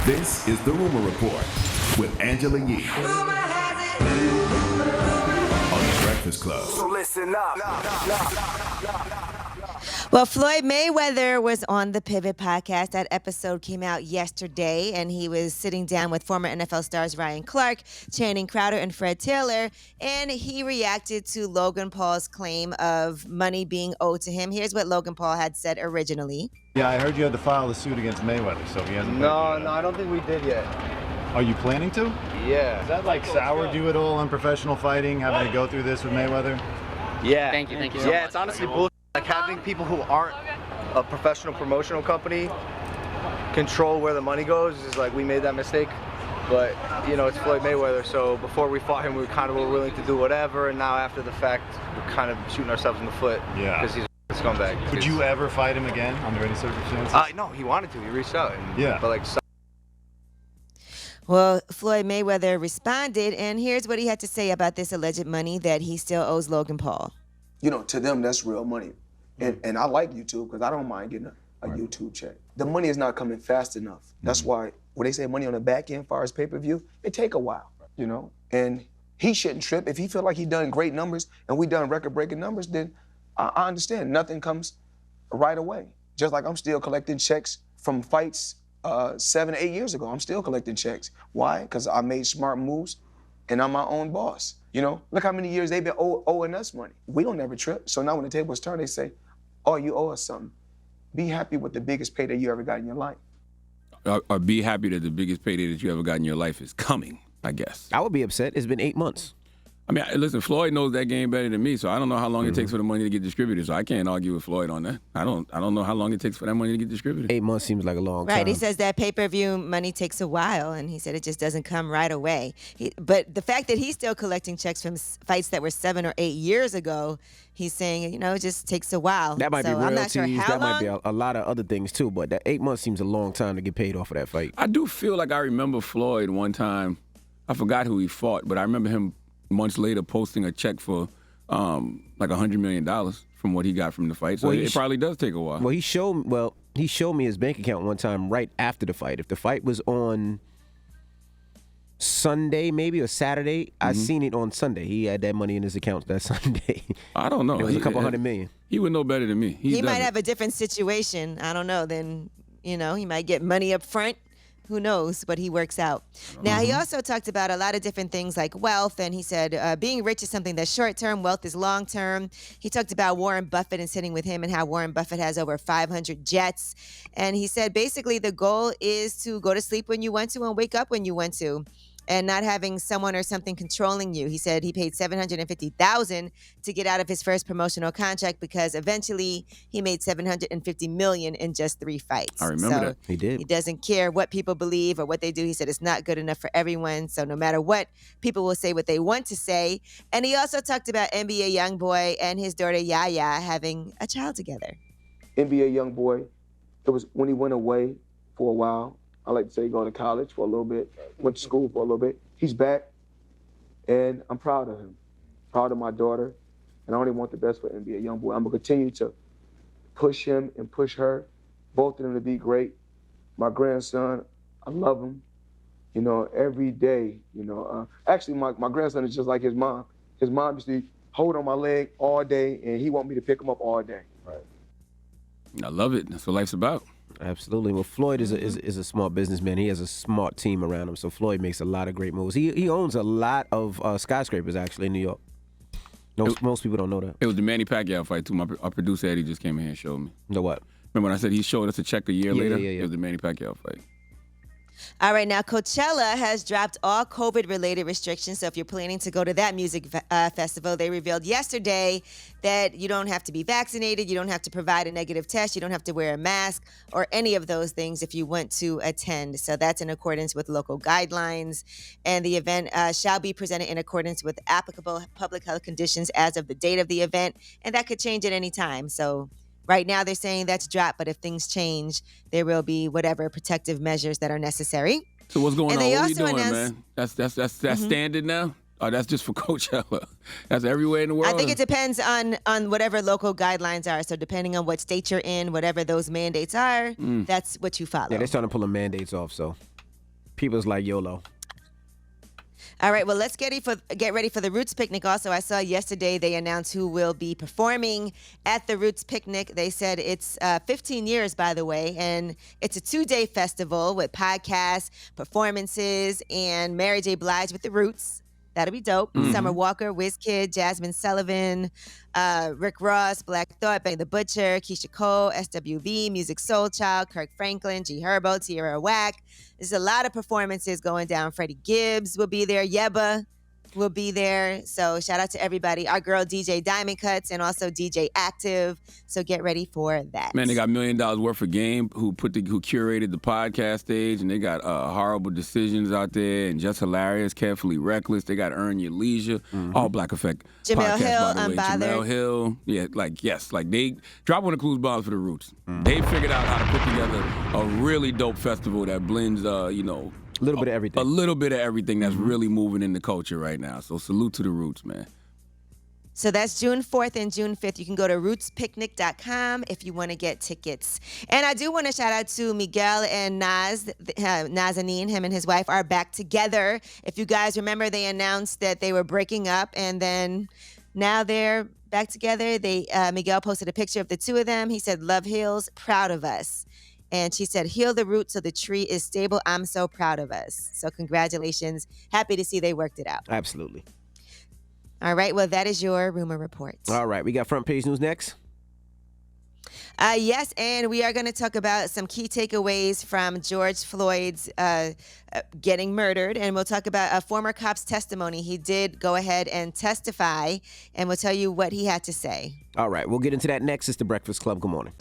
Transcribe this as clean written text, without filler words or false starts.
This is The Rumor Report with Angela Yee on The Breakfast Club. So listen up. Well, Floyd Mayweather was on the Pivot podcast. That episode came out yesterday, and he was sitting down with former NFL stars Ryan Clark, Channing Crowder, and Fred Taylor, and he reacted to Logan Paul's claim of money being owed to him. Here's what Logan Paul had said originally. Yeah, I heard you had to file a suit against Mayweather, so he hasn't. No, I don't think we did yet. Are you planning to? Yeah. Is that like soured you at all on professional fighting, having to go through this with Mayweather? Yeah. Thank you so Yeah, much. it's honestly bullshit. Like having people who aren't a professional promotional company control where the money goes is like, we made that mistake. But, you know, it's Floyd Mayweather, so before we fought him, we kind of were willing to do whatever, and now after the fact, we're kind of shooting ourselves in the foot. Yeah. Because he's a scumbag. Would you ever fight him again under any circumstances? No, he wanted to. He reached out. And, Yeah. But, like, Well, Floyd Mayweather responded, and here's what he had to say about this alleged money that he still owes Logan Paul. You know, to them, that's real money. And I like YouTube because I don't mind getting a YouTube check. The money is not coming fast enough. That's why when they say money on the back end, as far as pay-per-view, it take a while, you know? And he shouldn't trip. If he feel like he done great numbers and we done record-breaking numbers, then I understand. Nothing comes right away. Just like I'm still collecting checks from fights 7 to 8 years ago. I'm still collecting checks. Why? Because I made smart moves and I'm my own boss. You know, look how many years they've been owing us money. We don't ever trip. So now when the tables turn, they say, oh, you owe us something. Be happy with the biggest payday you ever got in your life. Or be happy that the biggest payday that you ever got in your life is coming, I guess. I would be upset. It's been 8 months. I mean, listen, Floyd knows that game better than me, so I don't know how long it takes for the money to get distributed, so I can't argue with Floyd on that. I don't know how long it takes for that money to get distributed. 8 months seems like a long time. Right, he says that pay-per-view money takes a while, and he said it just doesn't come right away. But the fact that he's still collecting checks from fights that were 7 or 8 years ago, he's saying, you know, it just takes a while. That might be I'm royalties. not sure how that might be long. a lot of other things, too. But that 8 months seems a long time to get paid off of that fight. I do feel like I remember Floyd one time. I forgot who he fought, but I remember him months later posting a check for like $100 million from what he got from the fight. So it probably does take a while. Well, he showed me his bank account one time right after the fight. If the fight was on Sunday maybe or Saturday, I seen it on Sunday. He had that money in his account that Sunday. I don't know. It was a couple $100 million. He would know better than me. He might have a different situation. I don't know. Then, you know, he might get money up front. Who knows what he works out. Now, he also talked about a lot of different things like wealth, and he said being rich is something that's short-term, wealth is long-term. He talked about Warren Buffett and sitting with him and how Warren Buffett has over 500 jets. And he said basically the goal is to go to sleep when you want to and wake up when you want to, and not having someone or something controlling you. He said he paid $750,000 to get out of his first promotional contract because eventually he made $750 million in just 3 fights. I remember that. He did. He doesn't care what people believe or what they do. He said it's not good enough for everyone. So no matter what, people will say what they want to say. And he also talked about NBA YoungBoy and his daughter Yaya having a child together. NBA YoungBoy, it was when he went away for a while. I like to say going to college for a little bit, went to school for a little bit. He's back, and I'm proud of him, proud of my daughter, and I only want the best for NBA YoungBoy. I'm going to continue to push him and push her, both of them to be great. My grandson, I love him, you know, every day, you know. Actually, my grandson is just like his mom. His mom used to hold on my leg all day, and he want me to pick him up all day. Right. I love it. That's what life's about. Absolutely. Well, Floyd is a smart businessman. He has a smart team around him, so Floyd makes a lot of great moves. He owns a lot of skyscrapers, actually, in New York. Most people don't know that. It was the Manny Pacquiao fight, too. Our producer, Eddie, just came in here and showed me. The what? Remember when I said he showed us a check a year later? Yeah. It was the Manny Pacquiao fight. All right, now Coachella has dropped all COVID-related restrictions. So if you're planning to go to that music festival, they revealed yesterday that you don't have to be vaccinated, you don't have to provide a negative test, you don't have to wear a mask or any of those things if you want to attend. So that's in accordance with local guidelines. And the event shall be presented in accordance with applicable public health conditions as of the date of the event. And that could change at any time. So right now, they're saying that's dropped, but if things change, there will be whatever protective measures that are necessary. So what's going And on? they What are you also doing, announced- man? That's standard now? Or that's just for Coachella? That's everywhere in the world? I think it depends on whatever local guidelines are. So depending on what state you're in, whatever those mandates are, that's what you follow. Yeah, they're starting to pull the mandates off, so. People's like YOLO. All right, well, let's get ready for the Roots Picnic. Also, I saw yesterday they announced who will be performing at the Roots Picnic. They said it's 15 years, by the way, and it's a 2-day festival with podcasts, performances, and Mary J. Blige with the Roots. That'll be dope. Summer Walker, WizKid, Jasmine Sullivan, Rick Ross, Black Thought, Benny the Butcher, Keisha Cole, SWV, Music Soul Child, Kirk Franklin, G Herbo, Tierra Whack. There's a lot of performances going down. Freddie Gibbs will be there. Yebba will be there. So shout out to everybody. Our girl DJ Diamond Cuts and also DJ Active. So get ready for that. Man, they got $1 million worth of game who curated the podcast stage, and they got Horrible Decisions out there, and Just Hilarious, Carefully Reckless. They got Earn Your Leisure, All Black Effect Jamel podcast, Hill, by the way. Unbothered. Jamel Hill, they drop one of Clues Bombs for the Roots. They figured out how to put together a really dope festival that blends, a little bit of everything. A little bit of everything that's really moving in the culture right now. So salute to the Roots, man. So that's June 4th and June 5th. You can go to rootspicnic.com if you want to get tickets. And I do want to shout out to Miguel and Nazanin. Him and his wife are back together. If you guys remember, they announced that they were breaking up, and then now they're back together. Miguel posted a picture of the two of them. He said, "Love heals, proud of us." And she said, "Heal the root so the tree is stable. I'm so proud of us." So congratulations. Happy to see they worked it out. Absolutely. All right. Well, that is your rumor report. All right. We got front page news next. Yes, and we are going to talk about some key takeaways from George Floyd's getting murdered, and we'll talk about a former cop's testimony. He did go ahead and testify, and we'll tell you what he had to say. All right. We'll get into that next. It's The Breakfast Club. Good morning.